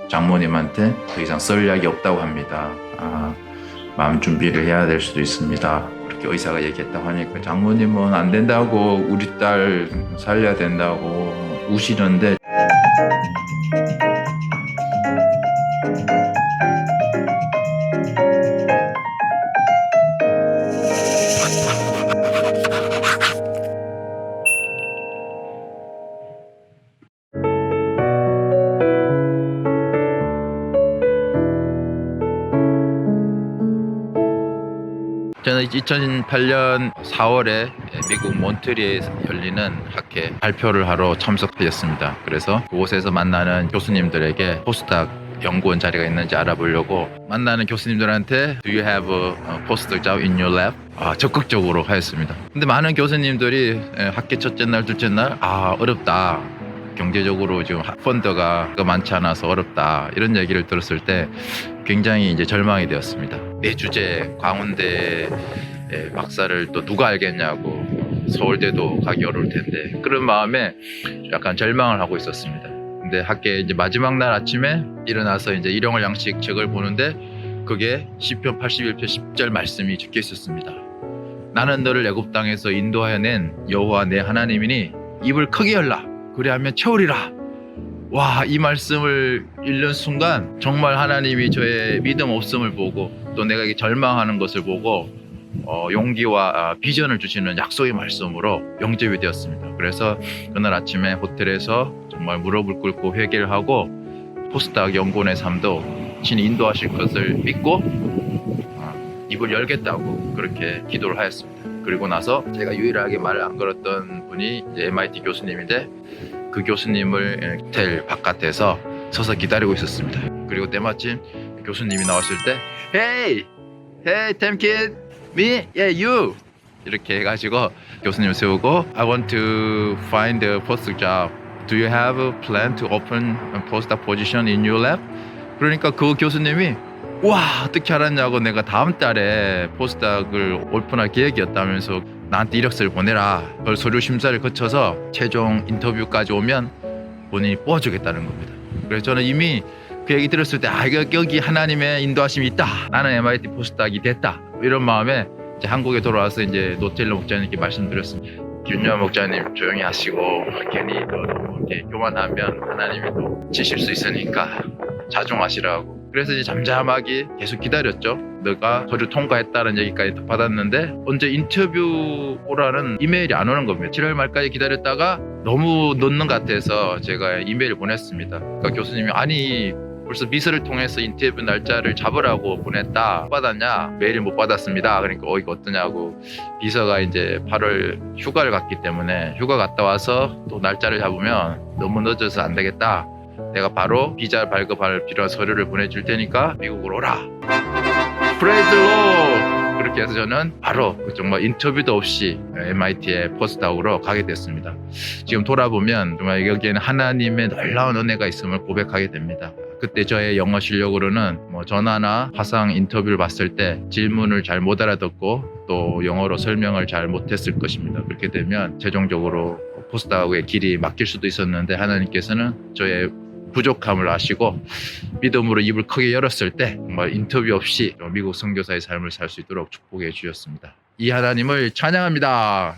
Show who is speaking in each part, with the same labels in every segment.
Speaker 1: 장모님한테 더 이상 썰 약이 없다고 합니다. 마음 준비를 해야 될 수도 있습니다. 그렇게 의사가 얘기했다고 하니까 장모님은 안 된다고, 우리 딸 살려야 된다고 우시는데, 저는 2008년 4월에 미국 몬트리에서 열리는 학회 발표를 하러 참석하였습니다. 그래서 그곳에서 만나는 교수님들에게 포스닥 연구원 자리가 있는지 알아보려고 만나는 교수님들한테 Do you have a postdoc job in your lab? 적극적으로 하였습니다. 근데 많은 교수님들이 학회 첫째 날, 둘째 날 어렵다. 경제적으로 지금 펀드가 많지 않아서 어렵다. 이런 얘기를 들었을 때 굉장히 이제 절망이 되었습니다. 내 주제 광운대 박사를 또 누가 알겠냐고, 서울대도 가기 어려울 텐데, 그런 마음에 약간 절망을 하고 있었습니다. 근데 학회 이제 마지막 날 아침에 일어나서 이제 일용할 양식 책을 보는데 그게 시편 81편 10절 말씀이 적혀 있었습니다. 나는 너를 애굽 땅에서 인도하여 낸 여호와 내 하나님이니 입을 크게 열라 그리하면 채우리라. 와, 이 말씀을 읽는 순간 정말 하나님이 저의 믿음 없음을 보고 또 내가 절망하는 것을 보고 용기와 비전을 주시는 약속의 말씀으로 영접이 되었습니다. 그래서 그날 아침에 호텔에서 정말 무릎을 꿇고 회개를 하고 포스닥 연구원의 삶도 신이 인도하실 것을 믿고 입을 열겠다고 그렇게 기도를 하였습니다. 그리고 나서 제가 유일하게 말을 안 걸었던 분이 이제 MIT 교수님인데, 그 교수님을 호텔 바깥에서 서서 기다리고 있었습니다. 그리고 때마침 교수님이 나왔을 때 Hey! Hey, Temkid! Me? Yeah, you! 이렇게 해가지고 교수님을 세우고 I want to find a postdoc job. Do you have a plan to open a postdoc position in your lab? 그러니까 그 교수님이 와, 어떻게 알았냐고, 내가 다음 달에 포스닥을 오픈할 계획이었다면서 나한테 이력서를 보내라. 그걸 서류 심사를 거쳐서 최종 인터뷰까지 오면 본인이 뽑아주겠다는 겁니다. 그래서 저는 이미 그 얘기 들었을 때 여기 하나님의 인도하심이 있다. 나는 MIT 포스닥이 됐다. 이런 마음에 이제 한국에 돌아와서 이제 노텔러 목자님께 말씀드렸습니다. 윤여한 목자님 조용히 하시고 괜히 너무 이렇게 교만하면 하나님이 또 치실 수 있으니까 자중하시라고. 그래서 이제 잠잠하게 계속 기다렸죠. 너가 서류 통과했다는 얘기까지 받았는데 언제 인터뷰 오라는 이메일이 안 오는 겁니다. 7월 말까지 기다렸다가 너무 늦는 것 같아서 제가 이메일을 보냈습니다. 그러니까 교수님이 아니 벌써 비서를 통해서 인터뷰 날짜를 잡으라고 보냈다. 못 받았냐? 메일을 못 받았습니다. 그러니까 이거 어떠냐고. 비서가 이제 8월 휴가를 갔기 때문에 휴가 갔다 와서 또 날짜를 잡으면 너무 늦어서 안 되겠다. 내가 바로 비자 발급할 필요한 서류를 보내줄 테니까 미국으로 오라. 프레이즈 로! 그렇게 해서 저는 바로 정말 인터뷰도 없이 MIT의 포스닥으로 가게 됐습니다. 지금 돌아보면 정말 여기에는 하나님의 놀라운 은혜가 있음을 고백하게 됩니다. 그때 저의 영어 실력으로는 전화나 화상 인터뷰를 봤을 때 질문을 잘 못 알아듣고 또 영어로 설명을 잘 못했을 것입니다. 그렇게 되면 최종적으로 포스닥의 길이 막힐 수도 있었는데 하나님께서는 저의 부족함을 아시고 믿음으로 입을 크게 열었을 때 정말 인터뷰 없이 미국 선교사의 삶을 살 수 있도록 축복해 주셨습니다. 이 하나님을 찬양합니다.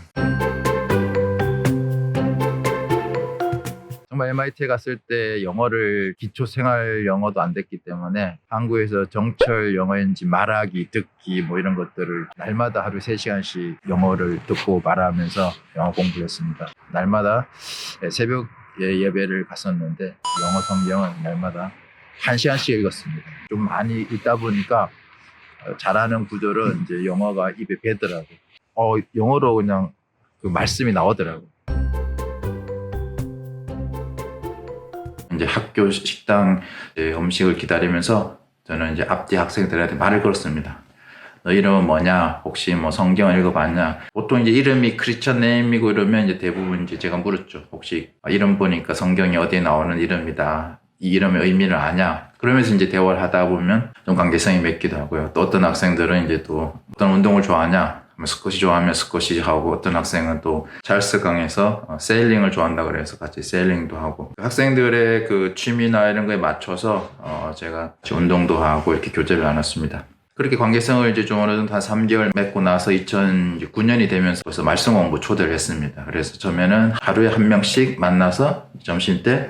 Speaker 1: 정말 MIT에 갔을 때 영어를 기초 생활 영어도 안 됐기 때문에 한국에서 정철 영어인지 말하기, 듣기 이런 것들을 날마다 하루 3시간씩 영어를 듣고 말하면서 영어 공부를 했습니다. 날마다 새벽 예배를 갔었는데 영어 성경은 날마다 1시간씩 읽었습니다. 좀 많이 읽다 보니까 잘하는 구절은 이제 영어가 입에 배더라고. 영어로 그냥 그 말씀이 나오더라고. 이제 학교 식당 음식을 기다리면서 저는 이제 앞뒤 학생들한테 말을 걸었습니다. 너 이름은 뭐냐? 혹시 성경 읽어봤냐? 보통 이제 이름이 크리스천 네임이고 이러면 이제 대부분 이제 제가 물었죠. 혹시 이름 보니까 성경이 어디에 나오는 이름이다. 이 이름의 의미를 아냐? 그러면서 이제 대화를 하다 보면 좀 관계성이 맺기도 하고요. 또 어떤 학생들은 이제 또 어떤 운동을 좋아하냐? 스쿼시 좋아하면 스쿼시 하고, 어떤 학생은 또 찰스강에서 세일링을 좋아한다 그래서 같이 세일링도 하고, 학생들의 그 취미나 이런 거에 맞춰서 제가 운동도 하고 이렇게 교제를 나눴습니다. 그렇게 관계성을 이제 좀 어느 정도 한 3개월 맺고 나서 2009년이 되면서 벌써 말씀 공부 초대를 했습니다. 그래서 처음에는 하루에 한 명씩 만나서 점심 때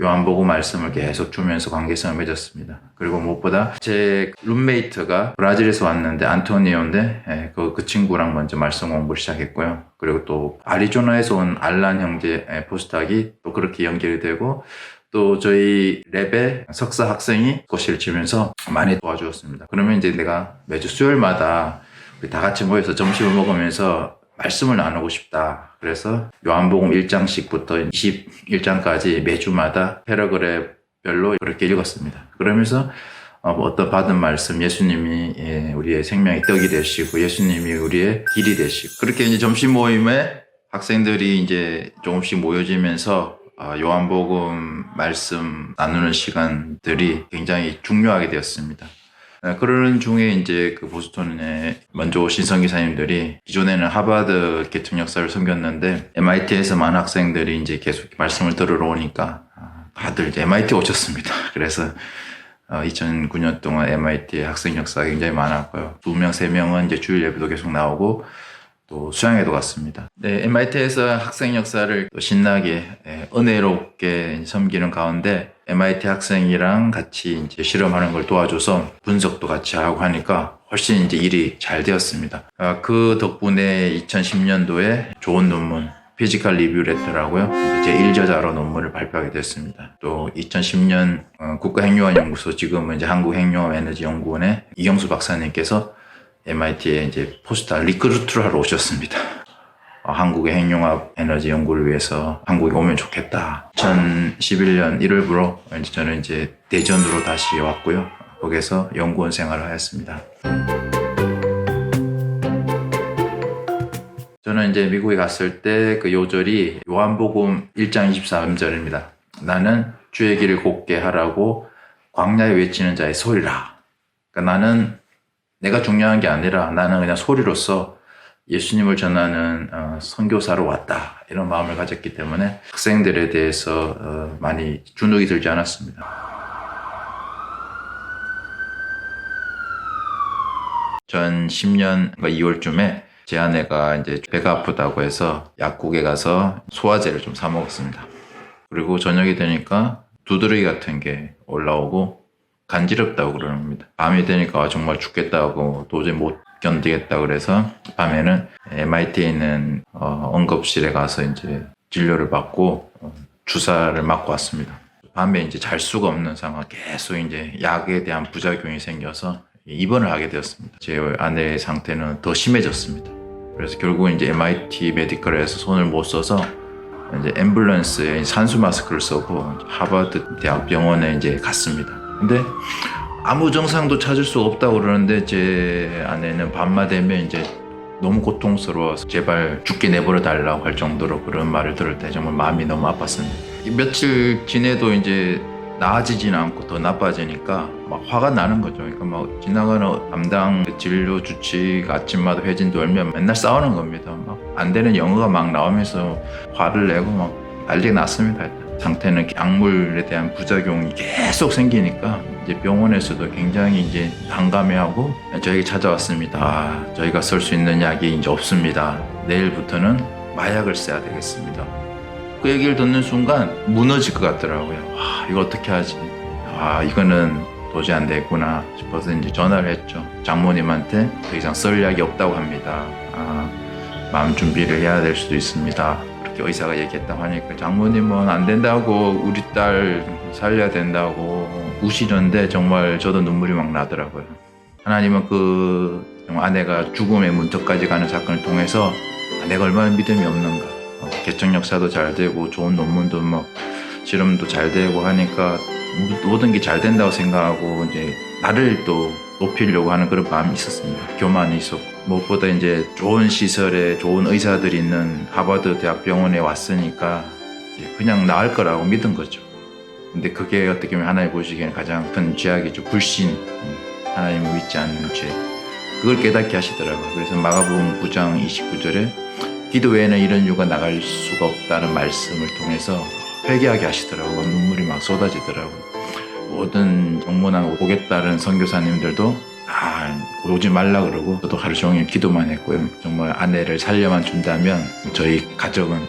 Speaker 1: 요한복음 말씀을 계속 주면서 관계성을 맺었습니다. 그리고 무엇보다 제 룸메이트가 브라질에서 왔는데 안토니오인데 그 친구랑 먼저 말씀 공부를 시작했고요. 그리고 또 아리조나에서 온 알란 형제 포스닥이 또 그렇게 연결이 되고, 또 저희 랩의 석사 학생이 고시를 치면서 많이 도와주었습니다. 그러면 이제 내가 매주 수요일마다 우리 다 같이 모여서 점심을 먹으면서 말씀을 나누고 싶다. 그래서 요한복음 1장씩부터 21장까지 매주마다 패러그래프별로 그렇게 읽었습니다. 그러면서 어떤 받은 말씀, 예수님이 우리의 생명의 떡이 되시고 예수님이 우리의 길이 되시고, 그렇게 이제 점심 모임에 학생들이 이제 조금씩 모여지면서 요한복음 말씀 나누는 시간들이 굉장히 중요하게 되었습니다. 그러는 중에 이제 그 보스턴에 먼저 오신 선교사님들이 기존에는 하버드 개척 역사를 섬겼는데 MIT에서 많은 학생들이 이제 계속 말씀을 들으러 오니까 다들 이제 MIT 오셨습니다. 그래서 2009년 동안 MIT 학생 역사가 굉장히 많았고요. 2명, 3명은 이제 주일 예배도 계속 나오고 또 수양회도 갔습니다. 네, MIT에서 학생 역사를 또 신나게 은혜롭게 섬기는 가운데 MIT 학생이랑 같이 이제 실험하는 걸 도와줘서 분석도 같이 하고 하니까 훨씬 이제 일이 잘 되었습니다. 그 덕분에 2010년도에 좋은 논문, 피지컬 리뷰 레터라고요, 제 1저자로 논문을 발표하게 됐습니다. 또 2010년 국가핵융화연구소, 지금은 이제 한국핵융화에너지연구원의 이경수 박사님께서 MIT에 이제 포스닥 리크루트를 하러 오셨습니다. 한국의 핵융합 에너지 연구를 위해서 한국에 오면 좋겠다. 2011년 1월부로 저는 이제 대전으로 다시 왔고요. 거기서 연구원 생활을 하였습니다. 저는 이제 미국에 갔을 때 그 요절이 요한복음 1장 23절입니다. 나는 주의 길을 곧게 하라고 광야에 외치는 자의 소리라. 그러니까 나는 내가 중요한 게 아니라 나는 그냥 소리로서 예수님을 전하는 선교사로 왔다, 이런 마음을 가졌기 때문에 학생들에 대해서 많이 주눅이 들지 않았습니다. 2010년 2월쯤에 제 아내가 이제 배가 아프다고 해서 약국에 가서 소화제를 좀 사 먹었습니다. 그리고 저녁이 되니까 두드러기 같은 게 올라오고 간지럽다고 그러는 겁니다. 밤이 되니까 정말 죽겠다고 도저히 못 견디겠다 그래서 밤에는 MIT에 있는 응급실에 가서 이제 진료를 받고 주사를 맞고 왔습니다. 밤에 이제 잘 수가 없는 상황, 계속 이제 약에 대한 부작용이 생겨서 입원을 하게 되었습니다. 제 아내의 상태는 더 심해졌습니다. 그래서 결국은 이제 MIT 메디컬에서 손을 못 써서 이제 앰뷸런스에 산수 마스크를 쓰고 하버드 대학 병원에 이제 갔습니다. 근데 아무 정상도 찾을 수 없다고 그러는데 제 아내는 밤만 되면 이제 너무 고통스러워서 제발 죽게 내버려 달라고 할 정도로 그런 말을 들을 때 정말 마음이 너무 아팠습니다. 며칠 지내도 이제 나아지지는 않고 더 나빠지니까 막 화가 나는 거죠. 그러니까 막 지나가는 담당 진료 주치의 아침마다 회진 돌면 맨날 싸우는 겁니다. 막 안 되는 영어가 막 나오면서 화를 내고 막 난리가 났습니다. 상태는 약물에 대한 부작용이 계속 생기니까 이제 병원에서도 굉장히 이제 난감해하고 저에게 찾아왔습니다. 저희가 쓸 수 있는 약이 이제 없습니다. 내일부터는 마약을 써야 되겠습니다. 그 얘기를 듣는 순간 무너질 것 같더라고요. 이거 어떻게 하지? 이거는 도저히 안 되겠구나 싶어서 이제 전화를 했죠. 장모님한테 더 이상 쓸 약이 없다고 합니다. 마음 준비를 해야 될 수도 있습니다. 그렇게 의사가 얘기했다고 하니까 장모님은 안 된다고, 우리 딸 살려야 된다고 우시는데 정말 저도 눈물이 막 나더라고요. 하나님은 그 아내가 죽음의 문턱까지 가는 사건을 통해서 내가 얼마나 믿음이 없는가. 개척 역사도 잘 되고 좋은 논문도 막 실험도 잘 되고 하니까 모든 게 잘 된다고 생각하고 이제 나를 또 높이려고 하는 그런 마음이 있었습니다. 교만이 있었고, 무엇보다 이제 좋은 시설에 좋은 의사들이 있는 하버드 대학병원에 왔으니까 그냥 나을 거라고 믿은 거죠. 근데 그게 어떻게 보면 하나님 보시기에는 가장 큰 죄악이죠. 불신, 하나님을 믿지 않는 죄. 그걸 깨닫게 하시더라고요. 그래서 마가복음 9장 29절에 기도 외에는 이런 이유가 나갈 수가 없다는 말씀을 통해서 회개하게 하시더라고요. 눈물이 막 쏟아지더라고요. 모든 정문안 오겠다는 선교사님들도 오지 말라 그러고 저도 하루 종일 기도만 했고요. 정말 아내를 살려만 준다면 저희 가족은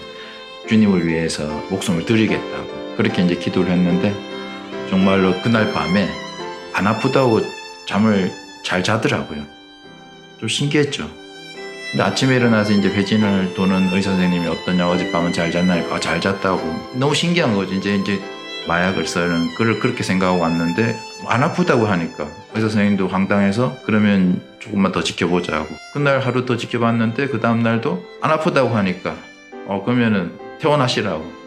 Speaker 1: 주님을 위해서 목숨을 드리겠다고 그렇게 이제 기도를 했는데 정말로 그날 밤에 안 아프다고 잠을 잘 자더라고요. 좀 신기했죠. 근데 아침에 일어나서 이제 회진을 도는 의사 선생님이 어떠냐 어젯밤은 잘 잤나요? 잘 잤다고. 너무 신기한 거죠. 이제 마약을 써는 그를 그렇게 생각하고 왔는데 안 아프다고 하니까 의사 선생님도 황당해서 그러면 조금만 더 지켜보자고. 그날 하루 더 지켜봤는데 그 다음 날도 안 아프다고 하니까 그러면은 퇴원하시라고.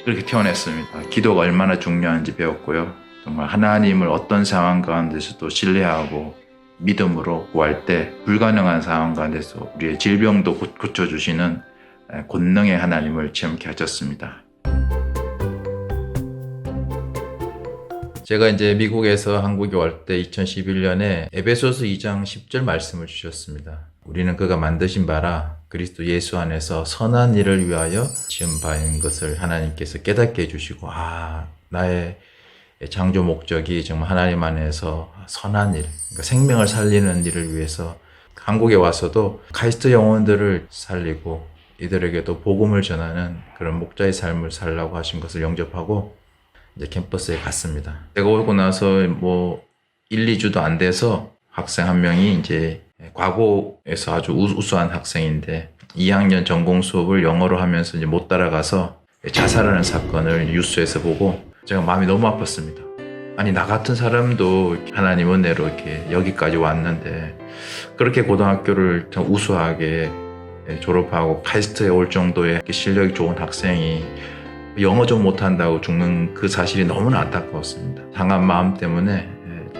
Speaker 1: 그렇게 퇴원했습니다. 기도가 얼마나 중요한지 배웠고요. 정말 하나님을 어떤 상황 가운데서도 신뢰하고 믿음으로 구할 때 불가능한 상황 가운데서 우리의 질병도 고쳐주시는 권능의 하나님을 체험케 하셨습니다. 제가 이제 미국에서 한국에 올 때 2011년에 에베소서 2장 10절 말씀을 주셨습니다. 우리는 그가 만드신 바라 그리스도 예수 안에서 선한 일을 위하여 지은 바인 것을 하나님께서 깨닫게 해주시고 나의 창조 목적이 정말 하나님 안에서 선한 일, 그러니까 생명을 살리는 일을 위해서 한국에 와서도 카이스트 영혼들을 살리고 이들에게도 복음을 전하는 그런 목자의 삶을 살라고 하신 것을 영접하고 이제 캠퍼스에 갔습니다. 제가 오고 나서 1, 2주도 안 돼서 학생 한 명이 이제 과고에서 아주 우수한 학생인데 2학년 전공 수업을 영어로 하면서 이제 못 따라가서 자살하는 사건을 뉴스에서 보고 제가 마음이 너무 아팠습니다. 아니 나 같은 사람도 하나님 은혜로 이렇게 여기까지 왔는데 그렇게 고등학교를 참 우수하게 졸업하고 카이스트에 올 정도의 실력이 좋은 학생이 영어 좀 못한다고 죽는 그 사실이 너무나 안타까웠습니다. 상한 마음 때문에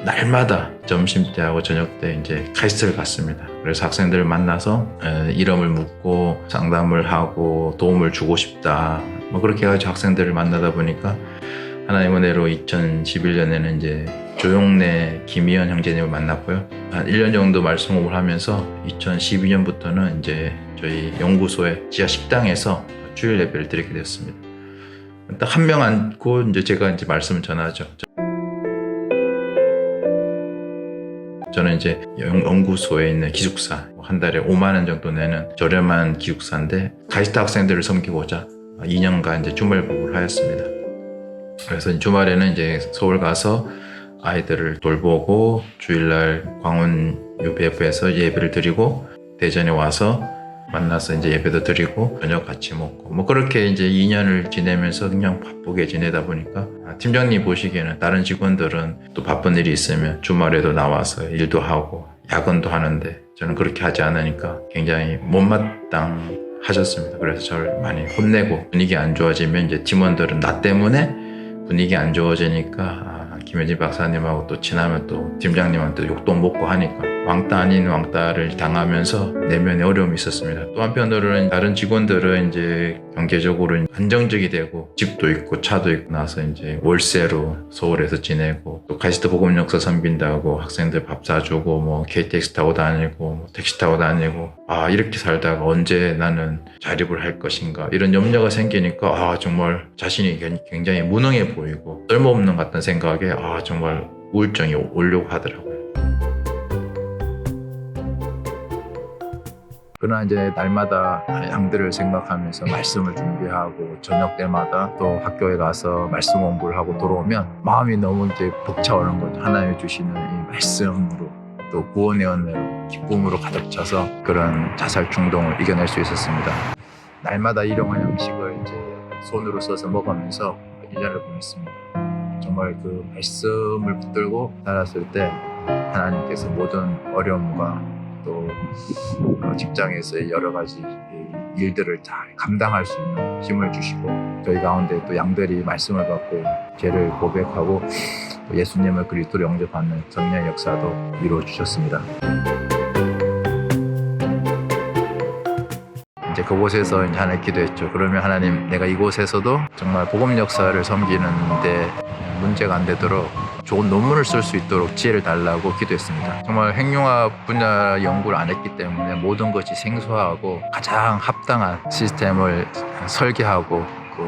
Speaker 1: 날마다 점심때하고 저녁때 이제 카이스트를 갔습니다. 그래서 학생들을 만나서 이름을 묻고 상담을 하고 도움을 주고 싶다. 그렇게 해가지고 학생들을 만나다 보니까 하나님 은혜로 2011년에는 이제 조용래, 김희연 형제님을 만났고요. 한 1년 정도 말씀 공부를 하면서 2012년부터는 이제 저희 연구소의 지하 식당에서 주일 예배를 드리게 되었습니다. 딱 한 명 앉고 이제 제가 이제 말씀을 전하죠. 저는 이제 연구소에 있는 기숙사, 한 달에 5만 원 정도 내는 저렴한 기숙사인데 카이스트 학생들을 섬기고자 2년간 이제 주말 부부를 하였습니다. 그래서 주말에는 이제 서울 가서 아이들을 돌보고 주일날 광운 UBF에서 예배를 드리고 대전에 와서 만나서 이제 예배도 드리고 저녁 같이 먹고 그렇게 이제 2년을 지내면서 그냥 바쁘게 지내다 보니까 팀장님 보시기에는 다른 직원들은 또 바쁜 일이 있으면 주말에도 나와서 일도 하고 야근도 하는데 저는 그렇게 하지 않으니까 굉장히 못마땅하셨습니다. 그래서 저를 많이 혼내고 분위기 안 좋아지면 이제 팀원들은 나 때문에 분위기 안 좋아지니까 김현진 박사님하고 또 친하면 또 팀장님한테 욕도 먹고 하니까 왕따 아닌 왕따를 당하면서 내면에 어려움이 있었습니다. 또 한편으로는 다른 직원들은 이제 경제적으로 안정적이 되고 집도 있고 차도 있고 나서 이제 월세로 서울에서 지내고 또 카이스트 복음 역사 섬긴다고 학생들 밥 사주고 KTX 타고 다니고 택시 타고 다니고 이렇게 살다가 언제 나는 자립을 할 것인가 이런 염려가 생기니까 정말 자신이 굉장히 무능해 보이고 쓸모없는 것 같다는 생각에 정말 우울증이 오려고 하더라고요. 그러나 이제 날마다 양들을 생각하면서 말씀을 준비하고 저녁 때마다 또 학교에 가서 말씀 공부를 하고 돌아오면 마음이 너무 이제 벅차오는 거죠. 하나님이 주시는 이 말씀으로 또 구원의 은혜로 기쁨으로 가득 차서 그런 자살 충동을 이겨낼 수 있었습니다. 날마다 일용할 양식을 이제 손으로 써서 먹으면서 1년을 보냈습니다. 정말 그 말씀을 붙들고 살았을 때 하나님께서 모든 어려움과 또 직장에서의 여러 가지 일들을 다 감당할 수 있는 힘을 주시고 저희 가운데 또 양들이 말씀을 받고 죄를 고백하고 또 예수님을 그리스도로 영접하는 성령의 역사도 이루어 주셨습니다. 이제 그곳에서 하나님 기도했죠. 그러면 하나님 내가 이곳에서도 정말 복음 역사를 섬기는데 문제가 안 되도록 좋은 논문을 쓸 수 있도록 지혜를 달라고 기도했습니다. 정말 핵융합 분야 연구를 안 했기 때문에 모든 것이 생소하고 가장 합당한 시스템을 설계하고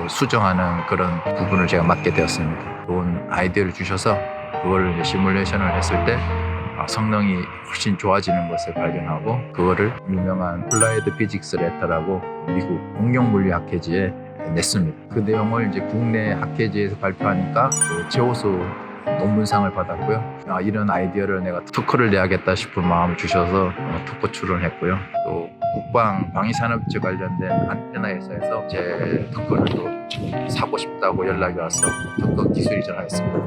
Speaker 1: 수정하는 그런 부분을 제가 맡게 되었습니다. 좋은 아이디어를 주셔서 그걸 이제 시뮬레이션을 했을 때 성능이 훨씬 좋아지는 것을 발견하고 그거를 유명한 플라이드 피직스 레터라고 미국 응용 물리 학회지에 냈습니다. 그 내용을 이제 국내 학회지에서 발표하니까 최우수 논문상을 받았고요. 이런 아이디어를 내가 특허를 내야겠다 싶은 마음을 주셔서 특허 출원했고요. 또 국방 방위산업체 관련된 안테나 회사에서 제 특허를 또 사고 싶다고 연락이 와서 특허 기술 이전하였습니다.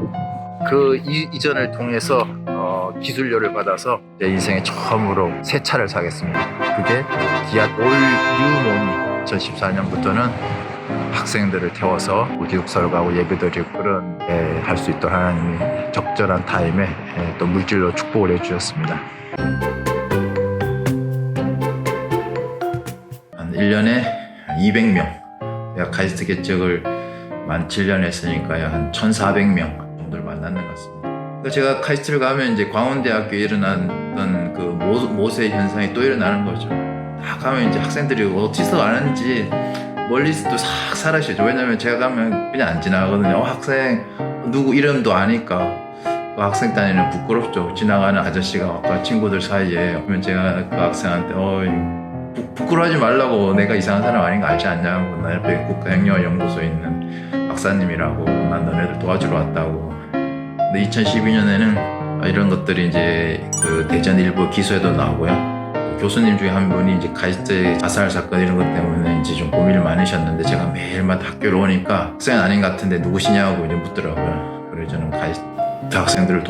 Speaker 1: 그 이전을 통해서 기술료를 받아서 제 인생에 처음으로 새 차를 사겠습니다. 그게 기아 올 뉴몬이 2014년부터는 학생들을 태워서 기숙사로 가고 예배드리고 그런 할 수 있도록 하나님이 적절한 타임에 또 물질로 축복을 해주셨습니다. 한 1년에 200명 내가 카이스트 개척을 만 7년 했으니까요 한 1,400명 정도를 만났는 것 같습니다. 그러니까 제가 카이스트를 가면 이제 광운대학교에 일어났던 그 모세 현상이 또 일어나는 거죠. 다 가면 이제 학생들이 어디서 아는지 멀리서 또 싹 사라지죠. 왜냐면 제가 가면 그냥 안 지나가거든요. 학생 누구 이름도 아니까 그 학생 단위는 부끄럽죠. 지나가는 아저씨가 아까 친구들 사이에 그러면 제가 그 학생한테 부끄러워하지 말라고 내가 이상한 사람 아닌 거 알지 않냐고 나 옆에 국가핵융합연구소에 있는 박사님이라고 난 너네들 도와주러 왔다고. 근데 2012년에는 이런 것들이 이제 그 대전 일부 기소에도 나오고요. 교수님 중에 한 분이 이제 카이스트 자살 사건 이런 것 때문에 이제 좀 고민을 많으셨는데 제가 매일마다 학교로 오니까 학생 아닌 것 같은데 누구시냐고 이제 묻더라고요. 그래서 저는 카이스트 학생들을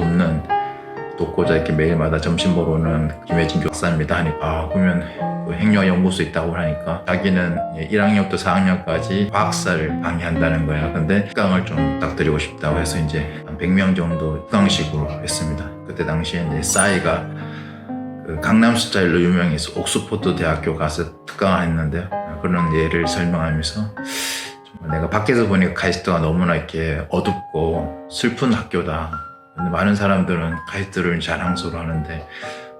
Speaker 1: 돕고자 이렇게 매일마다 점심 먹으러 오는 김혜진 교사입니다 하니까 그러면 그 핵융합 연구소 있다고 하니까 자기는 1학년부터 4학년까지 과학사를 강의한다는 거야. 근데 특강을 좀 부탁드리고 싶다고 해서 이제 한 100명 정도 특강식으로 했습니다. 그때 당시에 이제 싸이가 그 강남 스타일로 유명해서 옥스포드 대학교 가서 특강을 했는데요. 그런 예를 설명하면서 정말 내가 밖에서 보니까 카이스트가 너무나 이렇게 어둡고 슬픈 학교다. 근데 많은 사람들은 카이스트를 자랑스러워 하는데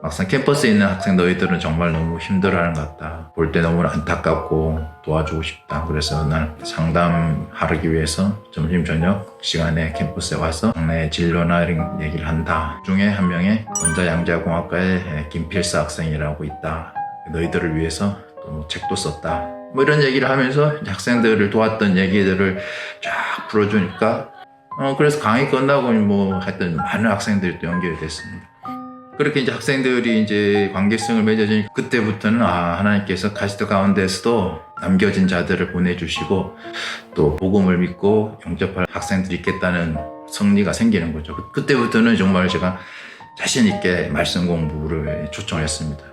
Speaker 1: 막상 캠퍼스에 있는 학생 너희들은 정말 너무 힘들어하는 것 같다. 볼 때 너무 안타깝고 도와주고 싶다. 그래서 난 상담하기 위해서 점심 저녁 시간에 캠퍼스에 와서 장래 진로나 이런 얘기를 한다. 중에 한 명의 원자양자공학과의 김필사 학생이라고 있다. 너희들을 위해서 또 책도 썼다. 뭐 이런 얘기를 하면서 학생들을 도왔던 얘기들을 쫙 풀어주니까 그래서 강의 끝나고 뭐 하여튼 많은 학생들이 또 연결이 됐습니다. 그렇게 이제 학생들이 이제 관계성을 맺어주니까 그때부터는 하나님께서 카이스트 가운데서도 남겨진 자들을 보내주시고 또 복음을 믿고 영접할 학생들이 있겠다는 성리가 생기는 거죠. 그때부터는 정말 제가 자신 있게 말씀 공부를 초청했습니다.